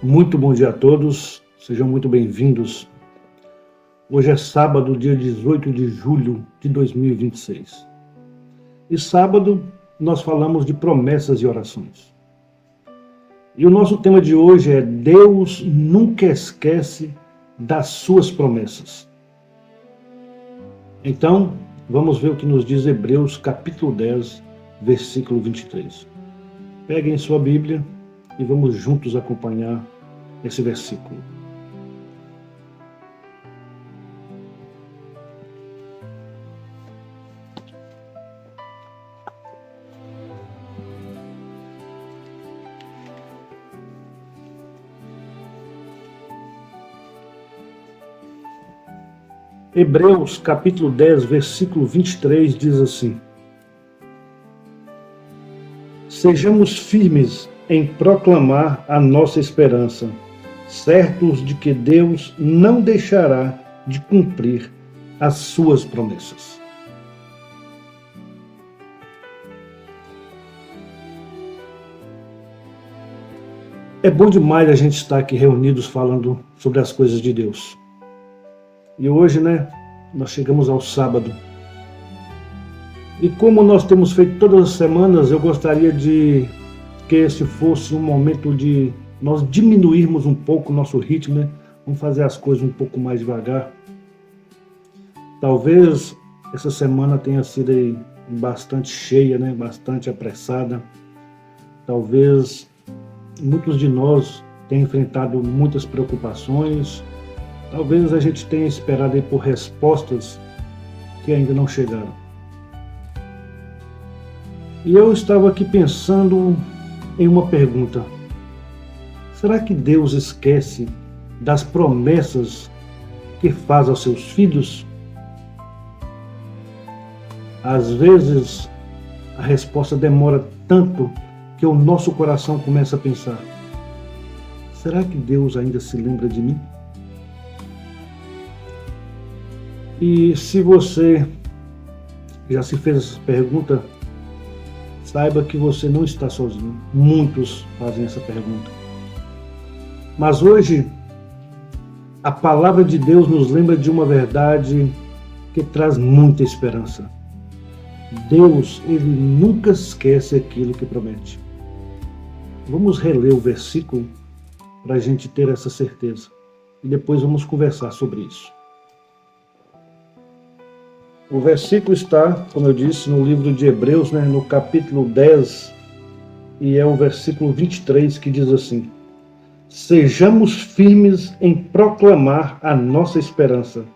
Muito bom dia a todos, sejam muito bem-vindos. Hoje é sábado, dia 18 de julho de 2026. E sábado nós falamos de promessas e orações. E o nosso tema de hoje é Deus nunca esquece das suas promessas. Então, vamos ver o que nos diz Hebreus capítulo 10, versículo 23. Peguem sua Bíblia e vamos juntos acompanhar esse versículo. Hebreus capítulo 10, versículo 23 diz assim: Sejamos firmes em proclamar a nossa esperança, certos de que Deus não deixará de cumprir as suas promessas. É bom demais a gente estar aqui reunidos falando sobre as coisas de Deus. E hoje, nós chegamos ao sábado. E como nós temos feito todas as semanas, eu gostaria de que esse fosse um momento de nós diminuirmos um pouco o nosso ritmo, Vamos fazer as coisas um pouco mais devagar. Talvez essa semana tenha sido aí bastante cheia, Bastante apressada. Talvez muitos de nós tenham enfrentado muitas preocupações. Talvez a gente tenha esperado aí por respostas que ainda não chegaram. E eu estava aqui pensando em uma pergunta. Será que Deus esquece das promessas que faz aos seus filhos? Às vezes, a resposta demora tanto que o nosso coração começa a pensar: será que Deus ainda se lembra de mim? E se você já se fez essa pergunta, saiba que você não está sozinho. Muitos fazem essa pergunta. Mas hoje, a palavra de Deus nos lembra de uma verdade que traz muita esperança. Deus, Ele nunca esquece aquilo que promete. Vamos reler o versículo para a gente ter essa certeza. E depois vamos conversar sobre isso. O versículo está, como eu disse, no livro de Hebreus, no capítulo 10, e é o versículo 23 que diz assim: Sejamos firmes em proclamar a nossa esperança,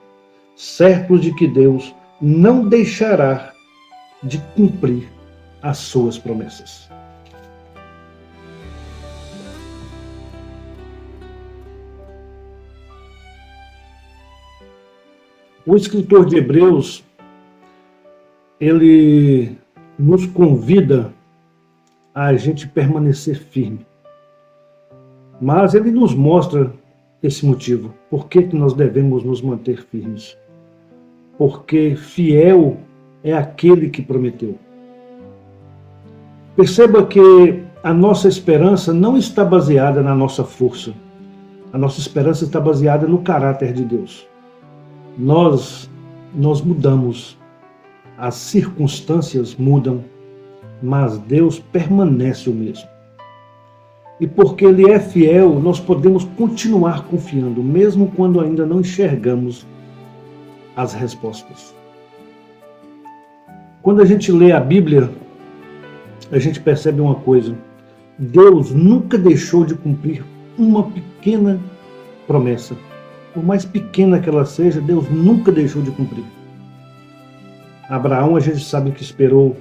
certos de que Deus não deixará de cumprir as suas promessas. O escritor de Hebreus, ele nos convida a gente permanecer firme. Mas ele nos mostra esse motivo. Por que nós devemos nos manter firmes? Porque fiel é aquele que prometeu. Perceba que a nossa esperança não está baseada na nossa força. A nossa esperança está baseada no caráter de Deus. Nós mudamos. As circunstâncias mudam, mas Deus permanece o mesmo. E porque Ele é fiel, nós podemos continuar confiando, mesmo quando ainda não enxergamos as respostas. Quando a gente lê a Bíblia, a gente percebe uma coisa: Deus nunca deixou de cumprir uma pequena promessa. Por mais pequena que ela seja, Deus nunca deixou de cumprir. Abraão, a gente sabe que esperou.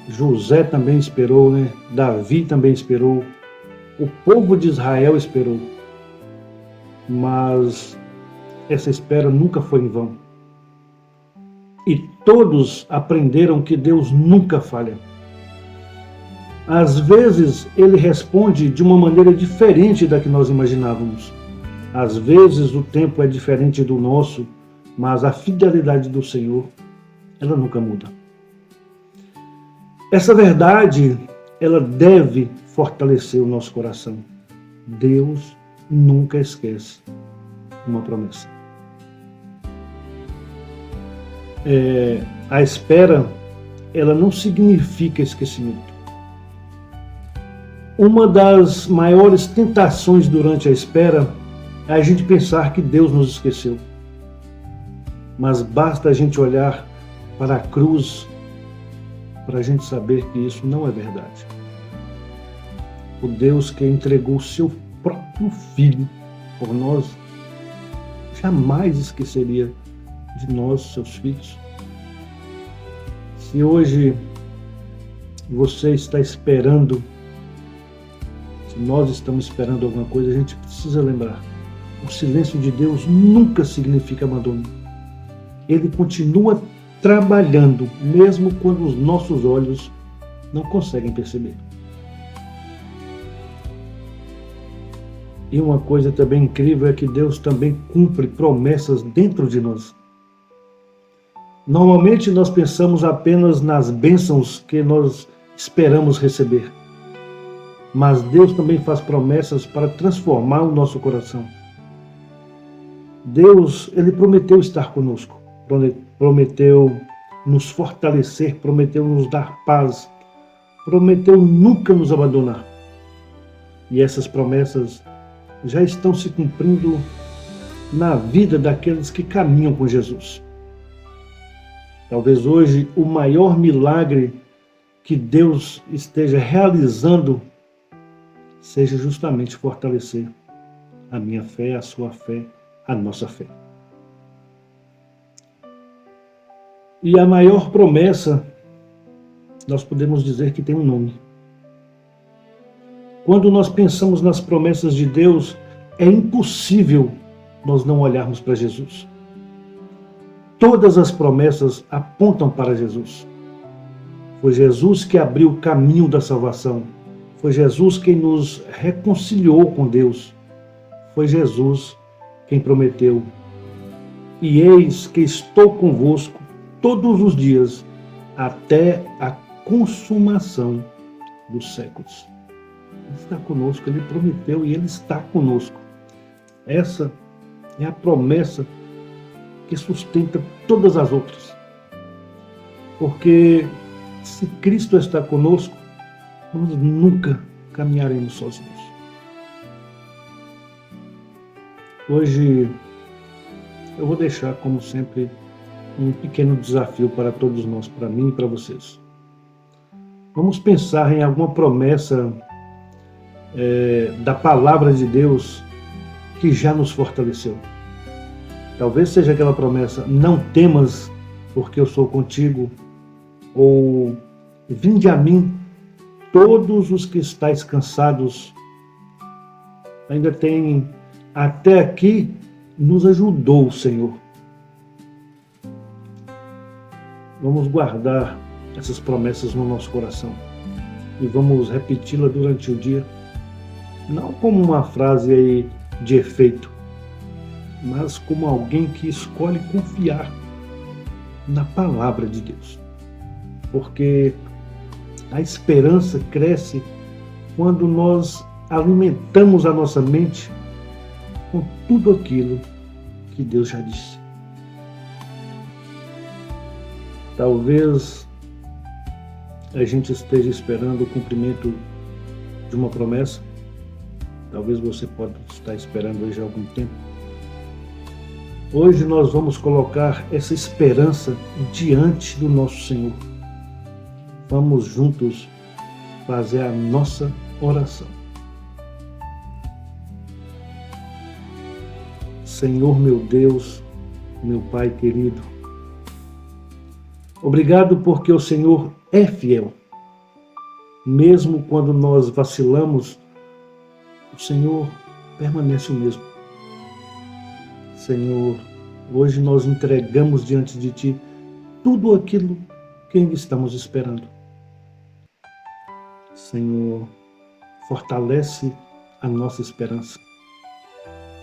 José também esperou, Davi também esperou. O povo de Israel esperou. Mas essa espera nunca foi em vão. E todos aprenderam que Deus nunca falha. Às vezes, Ele responde de uma maneira diferente da que nós imaginávamos. Às vezes, o tempo é diferente do nosso, mas a fidelidade do Senhor, ela nunca muda. Essa verdade, ela deve fortalecer o nosso coração. Deus nunca esquece uma promessa. A espera, ela não significa esquecimento. Uma das maiores tentações durante a espera é a gente pensar que Deus nos esqueceu. Mas basta a gente olhar para a cruz para a gente saber que isso não é verdade. O Deus que entregou o seu próprio Filho por nós jamais esqueceria de nós, seus filhos. Se hoje você está esperando, se nós estamos esperando alguma coisa, a gente precisa lembrar: o silêncio de Deus nunca significa abandono. Ele continua trabalhando, mesmo quando os nossos olhos não conseguem perceber. E uma coisa também incrível é que Deus também cumpre promessas dentro de nós. Normalmente nós pensamos apenas nas bênçãos que nós esperamos receber. Mas Deus também faz promessas para transformar o nosso coração. Deus, Ele prometeu estar conosco, prometeu nos fortalecer, prometeu nos dar paz, prometeu nunca nos abandonar. E essas promessas já estão se cumprindo na vida daqueles que caminham com Jesus. Talvez hoje o maior milagre que Deus esteja realizando seja justamente fortalecer a minha fé, a sua fé, a nossa fé. E a maior promessa, nós podemos dizer que tem um nome. Quando nós pensamos nas promessas de Deus, é impossível nós não olharmos para Jesus. Todas as promessas apontam para Jesus. Foi Jesus que abriu o caminho da salvação. Foi Jesus quem nos reconciliou com Deus. Foi Jesus quem prometeu: e eis que estou convosco todos os dias, até a consumação dos séculos. Ele está conosco, Ele prometeu e Ele está conosco. Essa é a promessa que sustenta todas as outras. Porque se Cristo está conosco, nós nunca caminharemos sozinhos. Hoje eu vou deixar, como sempre, um pequeno desafio para todos nós, para mim e para vocês. Vamos pensar em alguma promessa da palavra de Deus que já nos fortaleceu. Talvez seja aquela promessa: não temas, porque eu sou contigo. Ou vinde a mim, todos os que estáis cansados. Ainda tem: até aqui nos ajudou o Senhor. Vamos guardar essas promessas no nosso coração e vamos repeti-la durante o dia, não como uma frase aí de efeito, mas como alguém que escolhe confiar na palavra de Deus. Porque a esperança cresce quando nós alimentamos a nossa mente com tudo aquilo que Deus já disse. Talvez a gente esteja esperando o cumprimento de uma promessa. Talvez você pode estar esperando hoje há algum tempo. Hoje nós vamos colocar essa esperança diante do nosso Senhor. Vamos juntos fazer a nossa oração. Senhor meu Deus, meu Pai querido, obrigado porque o Senhor é fiel. Mesmo quando nós vacilamos, o Senhor permanece o mesmo. Senhor, hoje nós entregamos diante de Ti tudo aquilo que ainda estamos esperando. Senhor, fortalece a nossa esperança.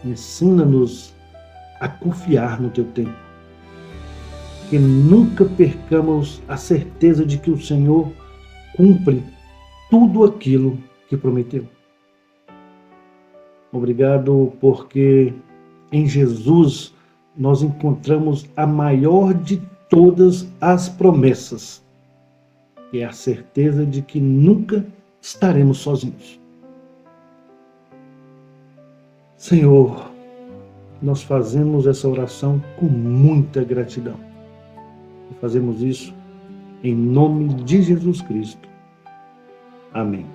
Ensina-nos a confiar no Teu tempo. Que nunca percamos a certeza de que o Senhor cumpre tudo aquilo que prometeu. Obrigado porque em Jesus nós encontramos a maior de todas as promessas, que é a certeza de que nunca estaremos sozinhos. Senhor, nós fazemos essa oração com muita gratidão. E fazemos isso em nome de Jesus Cristo. Amém.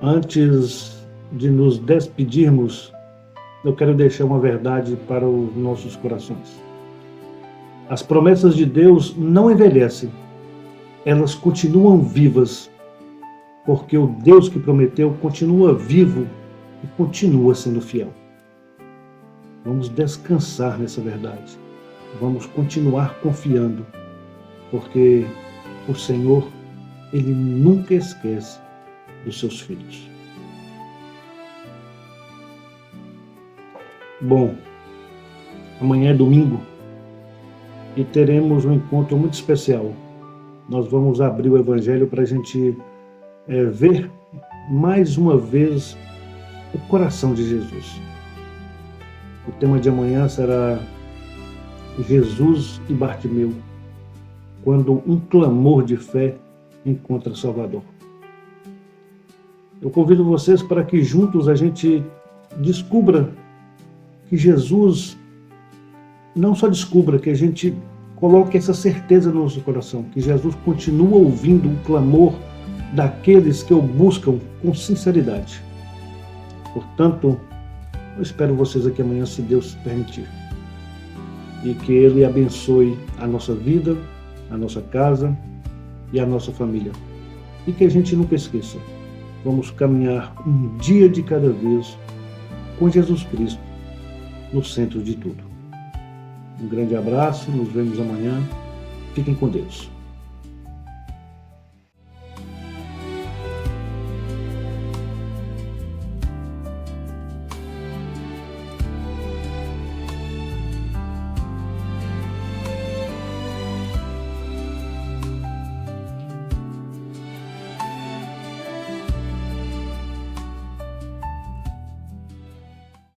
Antes de nos despedirmos, eu quero deixar uma verdade para os nossos corações. As promessas de Deus não envelhecem, elas continuam vivas, porque o Deus que prometeu continua vivo e continua sendo fiel. Vamos descansar nessa verdade. Vamos continuar confiando, porque o Senhor, Ele nunca esquece dos seus filhos. Bom, amanhã é domingo e teremos um encontro muito especial. Nós vamos abrir o Evangelho para a gente ver mais uma vez o coração de Jesus. O tema de amanhã será Jesus e Bartimeu, quando um clamor de fé encontra Salvador. Eu convido vocês para que juntos a gente descubra que Jesus, não só descubra, que a gente coloque essa certeza no nosso coração, que Jesus continua ouvindo o clamor daqueles que o buscam com sinceridade. Portanto, eu espero vocês aqui amanhã, se Deus permitir. E que Ele abençoe a nossa vida, a nossa casa e a nossa família. E que a gente nunca esqueça, vamos caminhar um dia de cada vez com Jesus Cristo no centro de tudo. Um grande abraço, nos vemos amanhã. Fiquem com Deus.